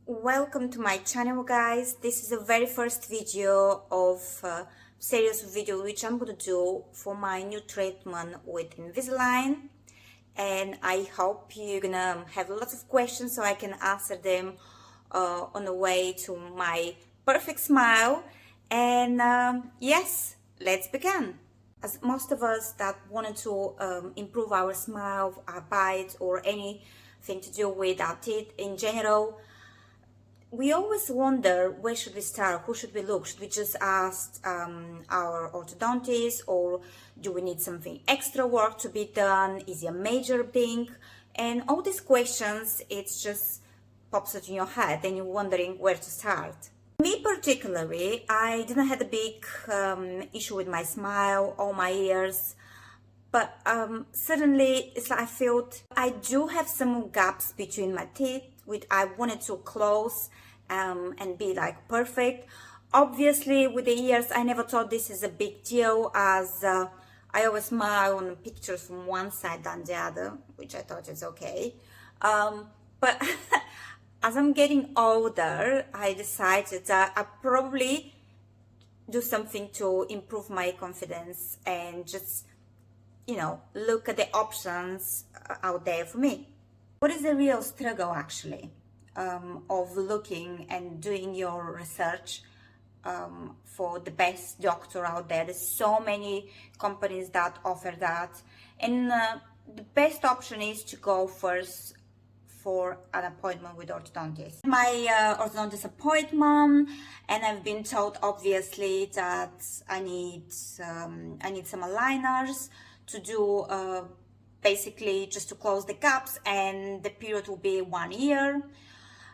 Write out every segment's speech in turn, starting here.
Welcome to my channel, guys. This is the very first video of series of video which I'm going to do for my new treatment with Invisalign, and I hope you're gonna have lots of questions so I can answer them on the way to my perfect smile. And yes, let's begin. As most of us that wanted to improve our smile, our bite, or anything to do with our teeth in general, we always wonder where should we start, who should we look, should we just ask our orthodontist, or do we need something extra work to be done, is it a major thing? And all these questions, it's just pops out in your head and you're wondering where to start. Me particularly, I didn't have a big issue with my smile or my ears, but suddenly it's like I felt I do have some gaps between my teeth which I wanted to close and be like perfect. Obviously with the years I never thought this is a big deal, as I always smile on pictures from one side than the other, which I thought is okay. But as I'm getting older, I decided that I probably do something to improve my confidence and just, look at the options out there for me. What is the real struggle actually of looking and doing your research for the best doctor out there? There's so many companies that offer that, and the best option is to go first for an appointment with orthodontist. My orthodontist appointment, and I've been told obviously that I need some aligners to do basically just to close the gaps, and the period will be 1 year.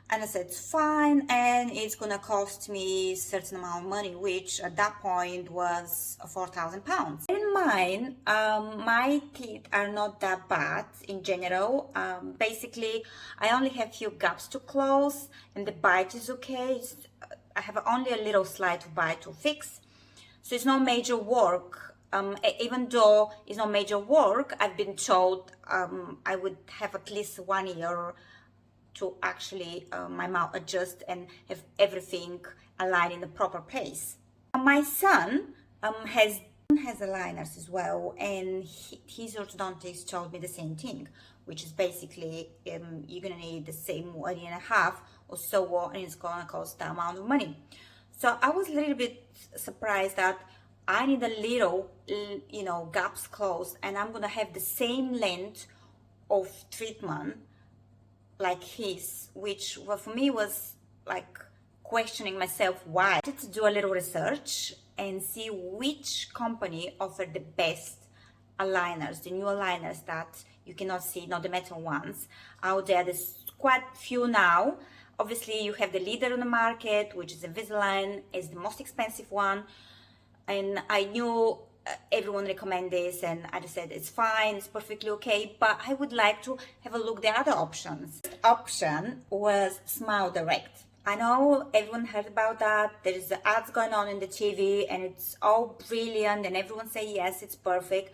And I said it's fine, and it's gonna cost me a certain amount of money, which at that point was £4,000. In mind, my teeth are not that bad in general. Basically, I only have few gaps to close, and the bite is okay. I have only a little slight bite to fix, so it's not major work. Even though it's not major work, I've been told I would have at least 1 year to actually my mouth adjust and have everything aligned in the proper place. My son has aligners as well, and his orthodontist told me the same thing, which is basically you're gonna need the same 1.5 years or so, and it's gonna cost that amount of money. So I was a little bit surprised that I need a little, gaps closed, and I'm gonna have the same length of treatment like his, which for me was like questioning myself why. I had to do a little research and see which company offered the best aligners, the new aligners that you cannot see, not the metal ones out there. There's quite few now. Obviously you have the leader on the market, which is Invisalign, is the most expensive one, and I knew everyone recommend this, and I just said it's fine, it's perfectly okay, but I would like to have a look at the other options. The option was Smile Direct. I know everyone heard about that. There's the ads going on in the TV, and it's all brilliant, and everyone say yes, it's perfect.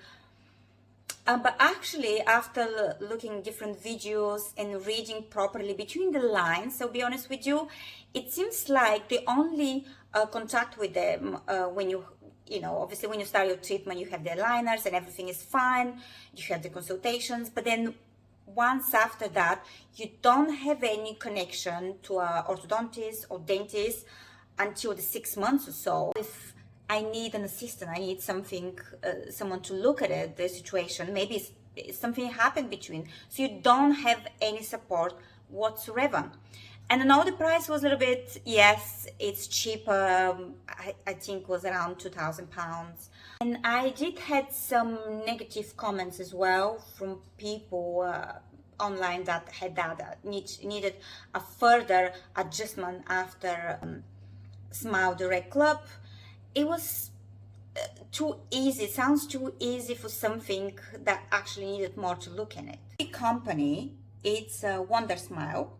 But actually, after looking different videos and reading properly between the lines, so be honest with you, it seems like the only contact with them when obviously when you start your treatment, you have the aligners and everything is fine, you have the consultations, but then once after that, you don't have any connection to an orthodontist or dentist until the 6 months or so. If I need an assistant, I need something, someone to look at it, the situation, maybe something happened between, so you don't have any support whatsoever. And I know the price was a little bit, yes, it's cheaper. I think was around £2,000. And I did had some negative comments as well from people online that had needed a further adjustment after Smile Direct Club. It was too easy. It sounds too easy for something that actually needed more to look in it. The company, it's Wonder Smile.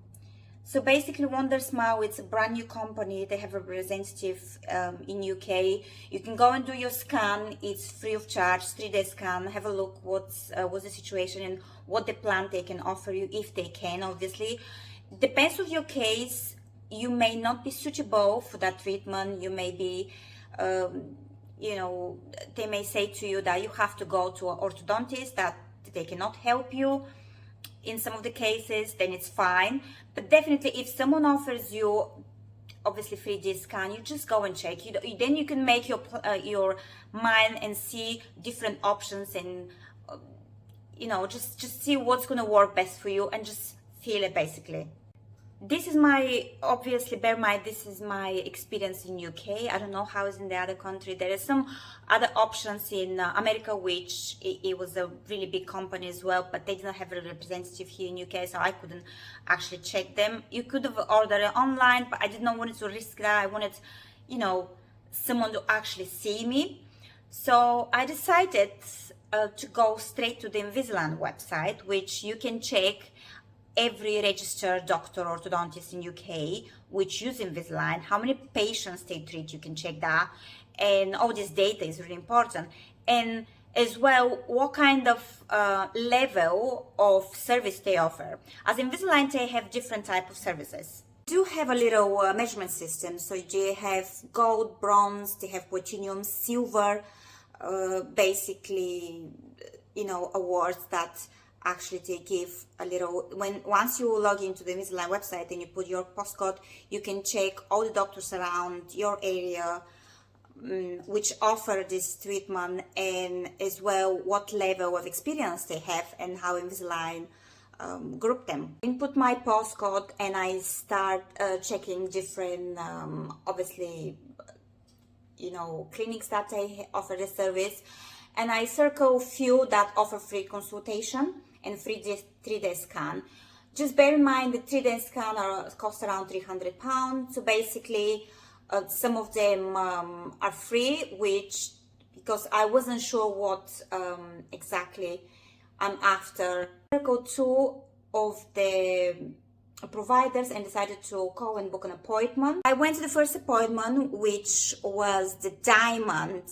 So basically Wonder Smile, it's a brand new company. They have a representative in UK. You can go and do your scan. It's free of charge, 3-day scan. Have a look what's the situation and what the plan they can offer you, if they can, obviously. Depends on your case. you may not be suitable for that treatment. You may be, you know, they may say to you that you have to go to an orthodontist, that they cannot help you. In some of the cases, then it's fine. But definitely, if someone offers you obviously free discount, you just go and check. Then you can make your mind and see different options, and you know, just see what's gonna work best for you, and just feel it basically. This is my, obviously bear in mind, this is my experience in UK. I don't know how it's in the other country. There are some other options in America, which it was a really big company as well, but they didn't have a representative here in UK, so I couldn't actually check them. You could have ordered it online, but I did not want to risk that. I wanted, you know, someone to actually see me. So I decided to go straight to the Invisalign website, which you can check every registered doctor or orthodontist in UK which use Invisalign, how many patients they treat, you can check that, and all this data is really important. And as well, what kind of level of service they offer. As Invisalign, they have different type of services. They do have a little measurement system, so they have gold, bronze, they have platinum, silver, basically, you know, awards that actually they give a little. Once you log into the Invisalign website and you put your postcode, you can check all the doctors around your area which offer this treatment, and as well what level of experience they have and how Invisalign group them. Input my postcode and I start checking different obviously, you know, clinics that they offer the service, and I circle few that offer free consultation and free 3D scan. Just bear in mind the 3D scan cost around £300. So basically, some of them are free, which, because I wasn't sure what exactly I'm after. I circle two of the providers and decided to call and book an appointment. I went to the first appointment, which was the Diamond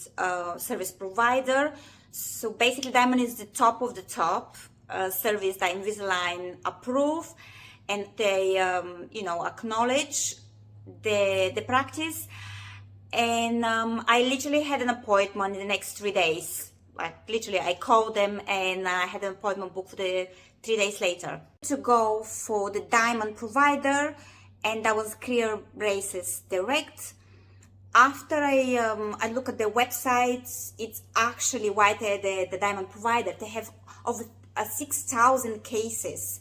service provider. So basically, Diamond is the top of the top service that Invisalign approve, and they you know, acknowledge the practice. And I literally had an appointment in the next 3 days. Like literally, I called them and I had an appointment booked for the 3 days later to go for the Diamond provider, and that was Clear Braces Direct. After I look at the website, it's actually why the Diamond provider, they have over 6,000 cases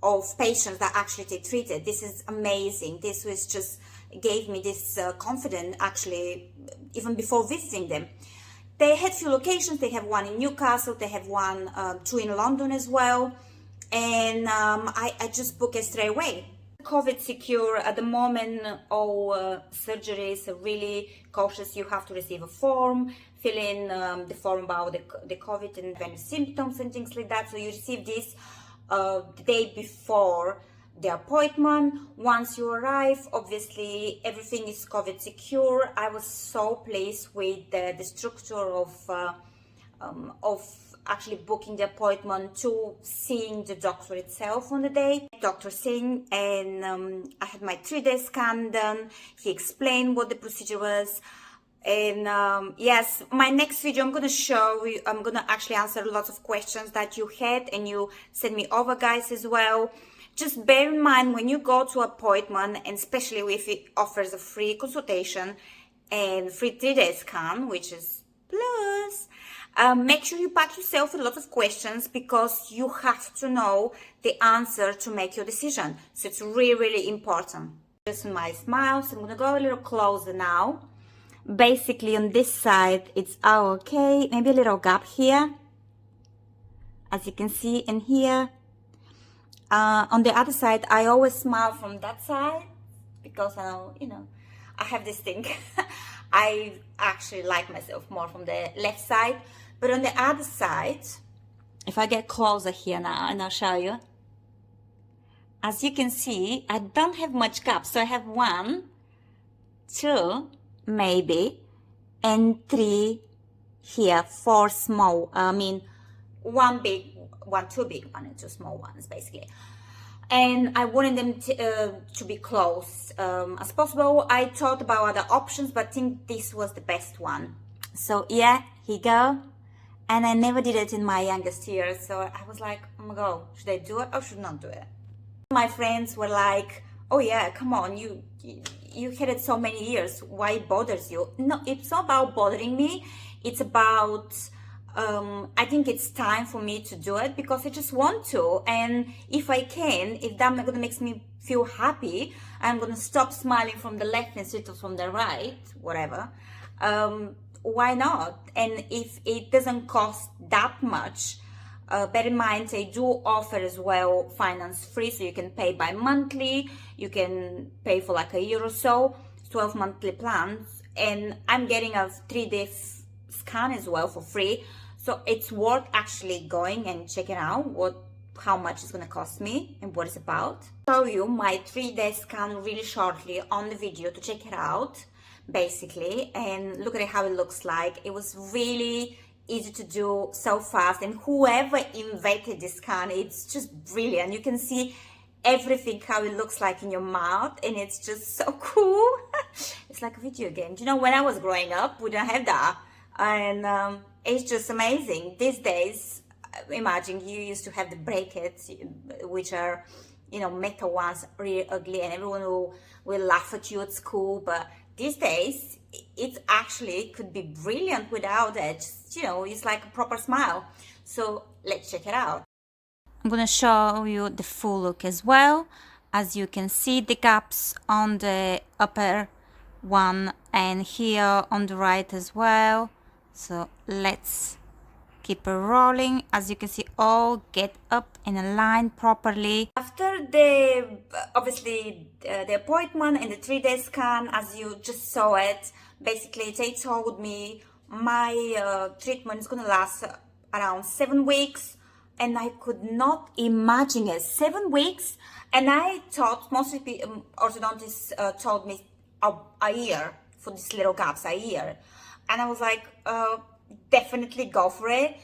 of patients that actually they treated. This is amazing. This was just gave me this confidence actually even before visiting them. They had few locations. They have one in Newcastle, they have one, two in London as well, and I just booked it straight away. COVID secure at the moment. All surgeries are really cautious. You have to receive a form, fill in the form about the COVID and any symptoms and things like that. So you receive this the day before the appointment. Once you arrive, obviously everything is COVID secure. I was so pleased with the structure of actually booking the appointment to seeing the doctor itself on the day, Dr. Singh, and I had my 3D scan done. He explained what the procedure was. And yes, my next video I'm going to show you, I'm going to actually answer lots of questions that you had and you sent me over, guys, as well. Just bear in mind when you go to appointment, and especially if it offers a free consultation and free 3D scan, which is plus, make sure you pack yourself with a lot of questions, because you have to know the answer to make your decision. So it's really, really important. Just my smile, so I'm going to go a little closer now. Basically on this side it's all okay, maybe a little gap here, as you can see in here. On the other side, I always smile from that side because I know, you know, I have this thing. I actually like myself more from the left side. But on the other side, if I get closer here now and I'll show you, as you can see, I don't have much gap. So I have 1, 2, maybe, and 3 here, 4 small, I mean 1 big, 1, 2 big, 1 and 2 small ones basically. and I wanted them to be close as possible. I thought about other options, but I think this was the best one. So yeah, here you go. And I never did it in my youngest years, so I was like, oh my god, should I do it or should not do it? My friends were like, oh yeah, come on, you had it so many years, why it bothers you? No, it's not about bothering me. It's about I think it's time for me to do it because I just want to, and if I can, if that gonna makes me feel happy, I'm gonna stop smiling from the left and sit from the right, whatever. Why not? And if it doesn't cost that much, bear in mind they do offer as well finance free, so you can pay by monthly, you can pay for like a year or so, 12 monthly plans, and I'm getting a 3-day scan as well for free, so it's worth actually going and checking out how much it's going to cost me and what it's about. I'll show you my 3-day scan really shortly on the video to check it out basically, and look at it, how it looks like. It was really easy to do, so fast, and whoever invented this scan, it's just brilliant. You can see everything how it looks like in your mouth, and it's just so cool. It's like a video game. You know, when I was growing up, we didn't have that, and it's just amazing. These days, imagine you used to have the brackets, which are, you know, metal ones, really ugly, and everyone will laugh at you at school, but these days it actually could be brilliant without it. Just, you know, it's like a proper smile. So let's check it out. I'm gonna show you the full look as well. As you can see, the gaps on the upper one and here on the right as well. So let's keep it rolling. As you can see, all get up and aligned properly. After the obviously the appointment and the 3-day scan, as you just saw it, basically they told me my treatment is gonna last around 7 weeks, and I could not imagine it. 7 weeks, and I thought most orthodontists told me a year for these little gaps, a year, and I was like, definitely go for it.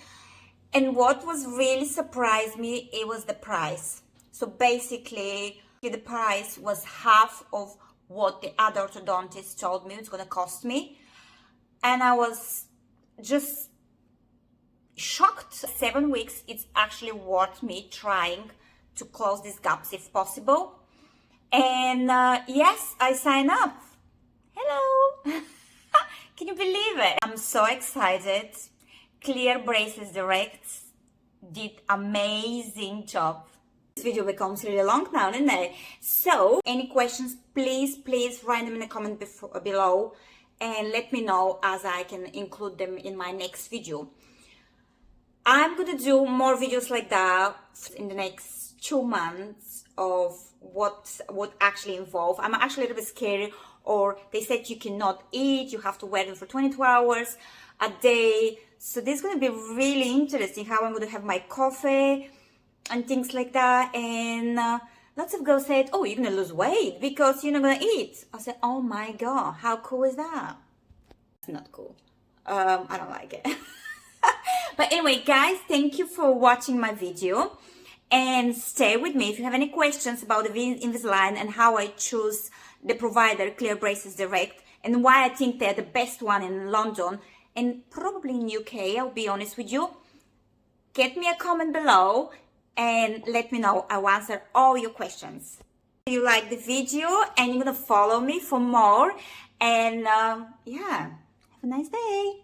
And what was really surprised me, it was the price. So basically the price was half of what the other orthodontist told me it's going to cost me, and I was just shocked. 7 weeks, it's actually worth me trying to close these gaps if possible. And yes, I signed up. Hello. Can you believe it? I'm so excited. Clear Braces Direct did amazing job. This video becomes really long now, doesn't it? So any questions, please write them in the comment below and let me know, as I can include them in my next video. I'm gonna do more videos like that in the next 2 months of what actually involved. I'm actually a little bit scared, or they said you cannot eat, you have to wear them for 22 hours a day. So this is going to be really interesting, how I'm going to have my coffee and things like that. And lots of girls said, oh, you're going to lose weight because you're not going to eat. I said, oh my God, how cool is that? It's not cool. I don't like it. But anyway, guys, thank you for watching my video. And stay with me if you have any questions about the Invisalign and how I choose the provider Clear Braces Direct and why I think they're the best one in London and probably in UK, I'll be honest with you. Get me a comment below and let me know. I'll answer all your questions. If you like the video and you're gonna follow me for more, and yeah, have a nice day.